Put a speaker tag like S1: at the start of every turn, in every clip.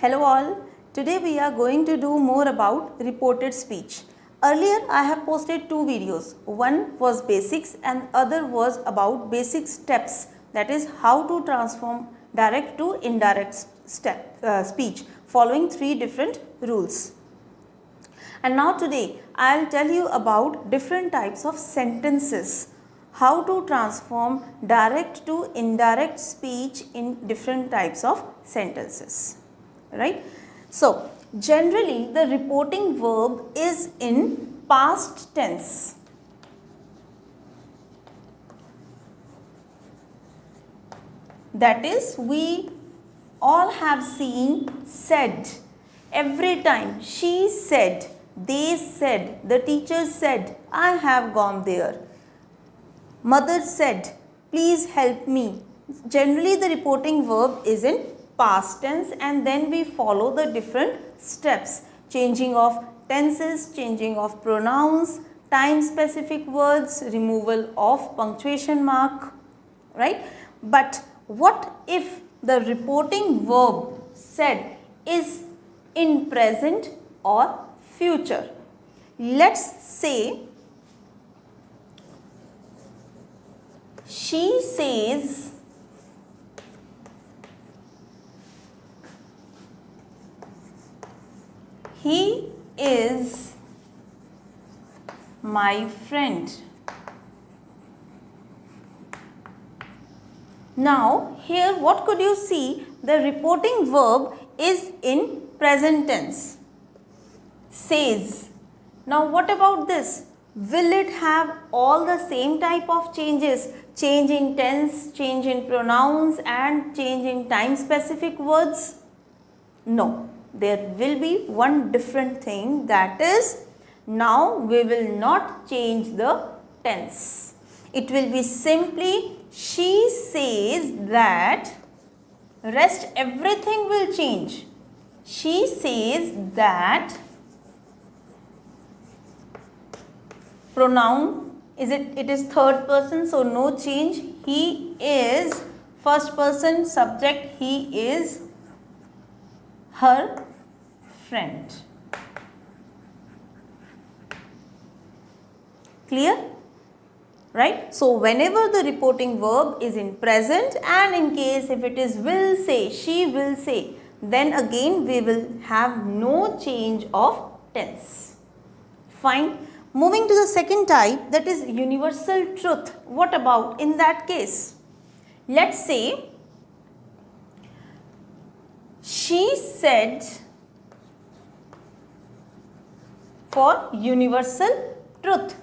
S1: Hello all, today we are going to do more about reported speech. Earlier I have posted two videos, one was basics and other was about basic steps, that is how to transform direct to indirect speech following three different rules. And now today I will tell you about different types of sentences, how to transform direct to indirect speech in different types of sentences. Right. So, generally the reporting verb is in past tense. That is, we all have seen said. Every time she said, they said, the teacher said, I have gone there. Mother said, please help me. Generally the reporting verb is in past tense and then we follow the different steps, changing of tenses, changing of pronouns, time specific words, removal of punctuation mark, right. But what if the reporting verb said is in present or future? Let's say she says he is my friend. Now, here what could you see? The reporting verb is in present tense. Says. Now, what about this? Will it have all the same type of changes? Change in tense, change in pronouns and change in time specific words? No. There will be one different thing, that is, now we will not change the tense. It will be simply she says that, rest everything will change. She says that, pronoun it is third person, so no change. He is first person, subject, he is her friend. Clear? Right? So, whenever the reporting verb is in present and in case if it is will say, she will say, then again we will have no change of tense. Fine. Moving to the second type, that is universal truth. What about in that case? Let's say she said for universal truth.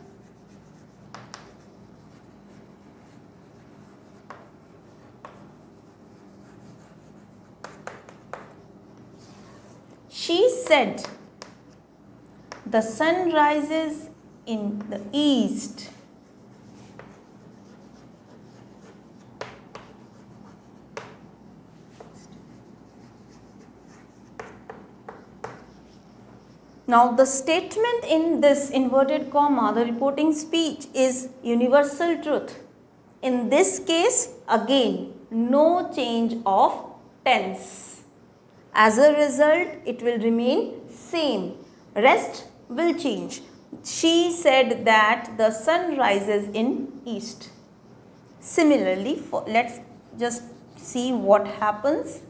S1: She said the sun rises in the east. Now, the statement in this inverted comma, the reporting speech, is universal truth. In this case, again, no change of tense. As a result, it will remain same. Rest will change. She said that the sun rises in east. Similarly, let's just see what happens.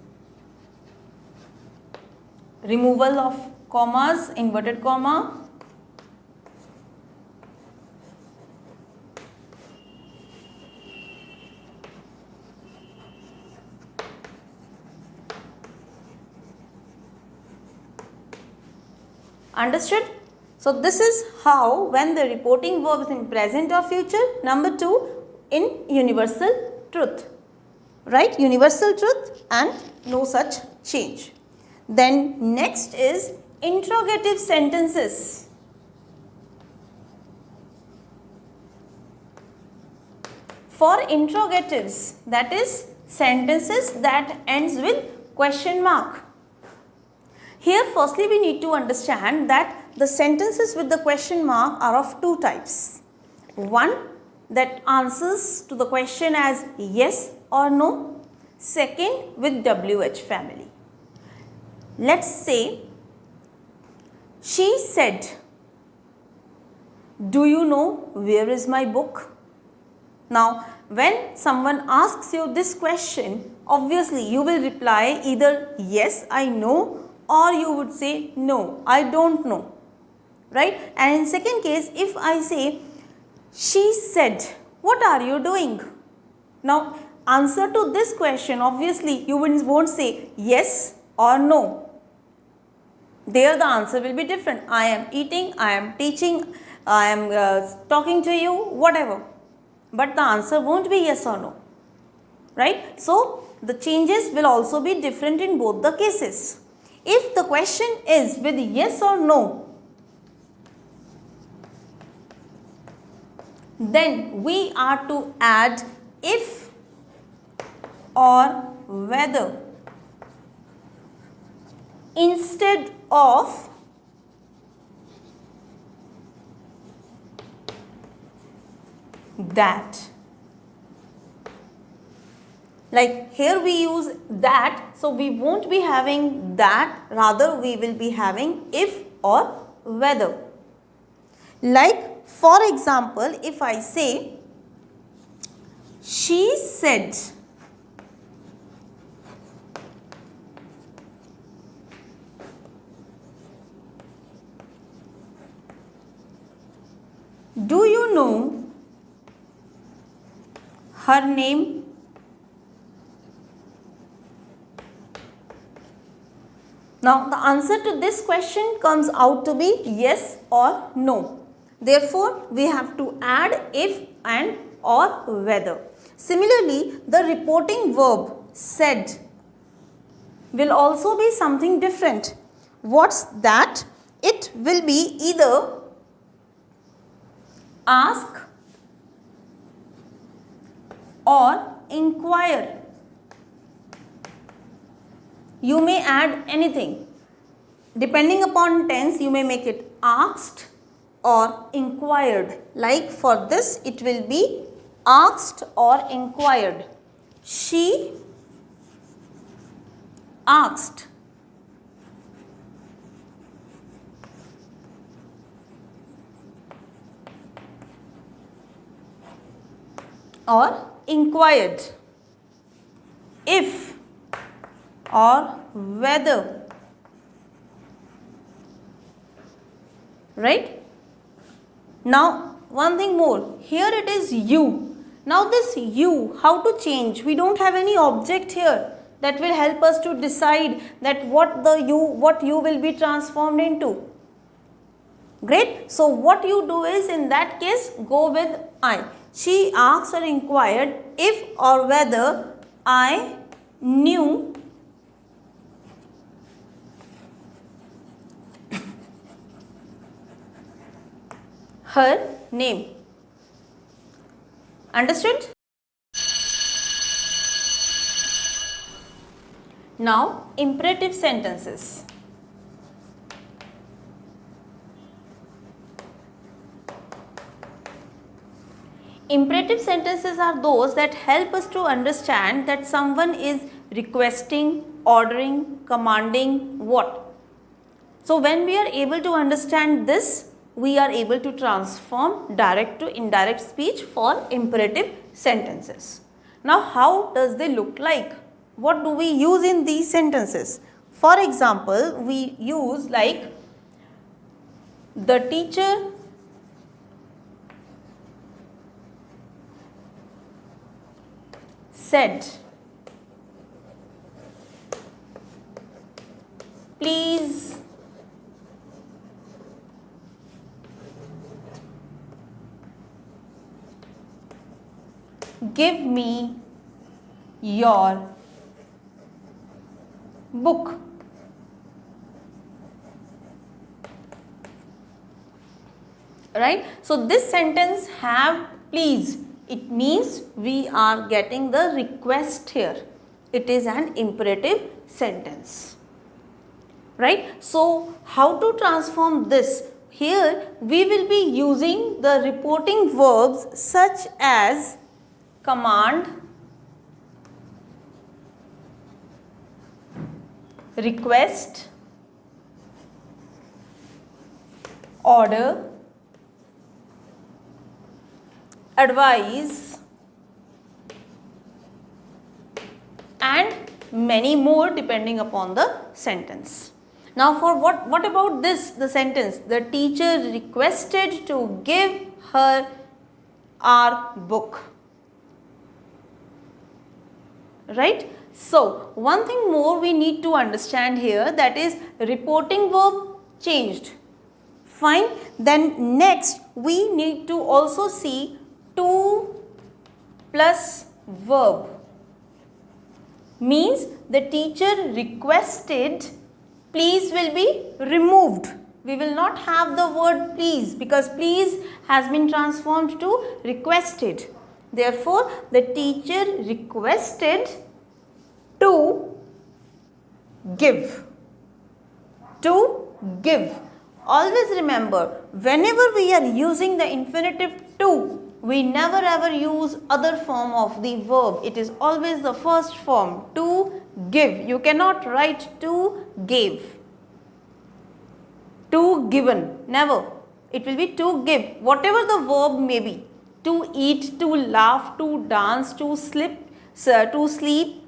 S1: Removal of commas, inverted comma. Understood? So, this is how when the reporting verb is in present or future. Number 2, in universal truth. Right? Universal truth and no such change. Then next is interrogative sentences. For interrogatives, that is sentences that ends with question mark. Here firstly we need to understand that the sentences with the question mark are of two types. One that answers to the question as yes or no. Second with WH family. Let's say she said, do you know where is my book? Now, when someone asks you this question, obviously you will reply either yes, I know, or you would say no, I don't know. Right? And in second case, if I say, she said, what are you doing? Now, answer to this question, obviously you won't say yes or no. There the answer will be different. I am eating, I am teaching, I am talking to you, whatever. But the answer won't be yes or no. Right? So, the changes will also be different in both the cases. If the question is with yes or no, then we are to add if or whether instead of that. Like here we use that, so we won't be having that, rather we will be having if or whether. Like for example, if I say, she said, do you know her name? Now, the answer to this question comes out to be yes or no. Therefore, we have to add if and or whether. Similarly, the reporting verb said will also be something different. What's that? It will be either ask or inquire. You may add anything. Depending upon tense, you may make it asked or inquired. Like for this, it will be asked or inquired. She asked. Or inquired. If or whether. Right? Now, one thing more. Here it is you. Now this you, how to change? We don't have any object here that will help us to decide that what you will be transformed into. Great. So what you do is, in that case, go with I. She asked or inquired if or whether I knew her name. Understood? Now, imperative sentences. Imperative sentences are those that help us to understand that someone is requesting, ordering, commanding what. So, when we are able to understand this, we are able to transform direct to indirect speech for imperative sentences. Now, how does they look like? What do we use in these sentences? For example, we use like, the teacher said, please give me your book. Right? So this sentence have please. It means we are getting the request here. It is an imperative sentence. Right? So how to transform this? Here we will be using the reporting verbs such as command, request, order, advise, and many more depending upon the sentence. Now for what about this, the sentence, the teacher requested to give her our book, right? So one thing more we need to understand here, that is reporting verb changed. Fine. Then next we need to also see to plus verb. Means the teacher requested, please will be removed. We will not have the word please because please has been transformed to requested. Therefore, the teacher requested to give. To give. Always remember, whenever we are using the infinitive to, we never ever use other form of the verb. It is always the first form, to give. You cannot write to gave, to given, never. It will be to give, whatever the verb may be. To eat, to laugh, to dance, to sleep,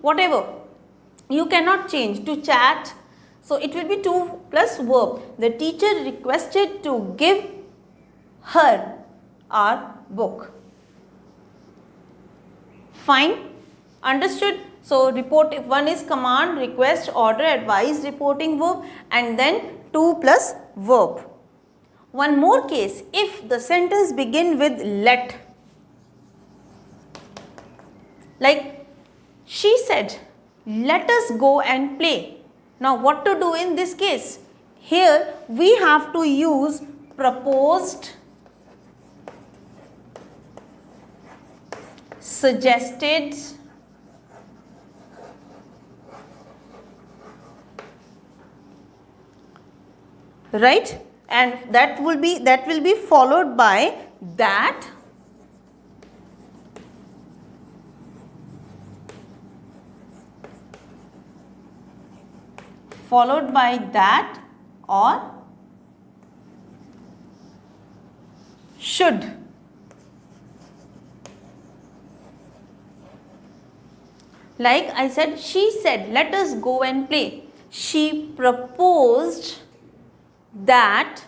S1: whatever. You cannot change. To chat. So it will be to plus verb. The teacher requested to give her our book. Fine. Understood? So report, one is command, request, order, advise, reporting verb, and then to plus verb. One more case, if the sentence begin with let. Like she said, let us go and play. Now what to do in this case? Here we have to use proposed, suggested, right? And that will be followed by that, followed by that, or should. Like I said, she said, let us go and play. She proposed that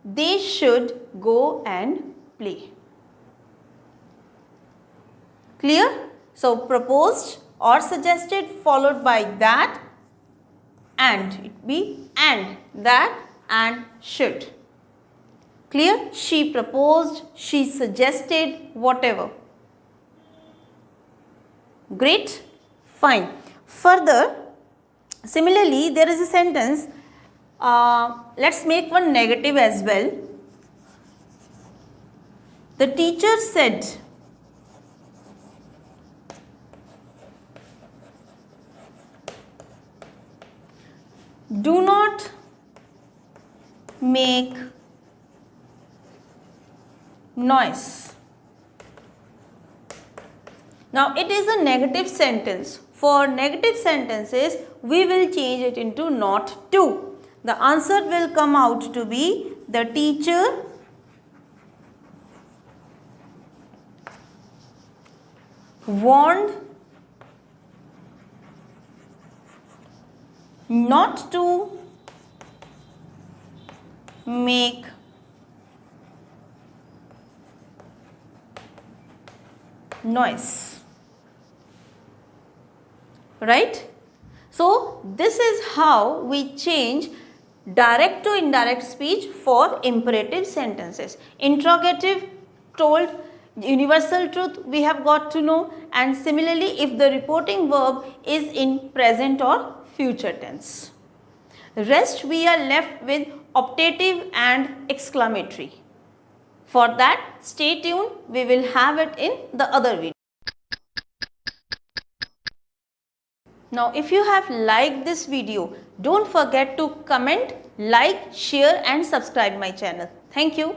S1: they should go and play. Clear? So proposed or suggested followed by that, and it be and, that and should. Clear? She proposed, she suggested, whatever. Great? Fine. Further, similarly, there is a sentence, let's make one negative as well. The teacher said, do not make noise. Now it is a negative sentence. For negative sentences, we will change it into not to. The answer will come out to be the teacher warned not to make noise. Right? So this is how we change direct to indirect speech for imperative sentences. Interrogative told universal truth we have got to know, and similarly if the reporting verb is in present or future tense. Rest we are left with optative and exclamatory. For that, stay tuned, we will have it in the other video. Now if you have liked this video, don't forget to comment, like, share and subscribe my channel. Thank you.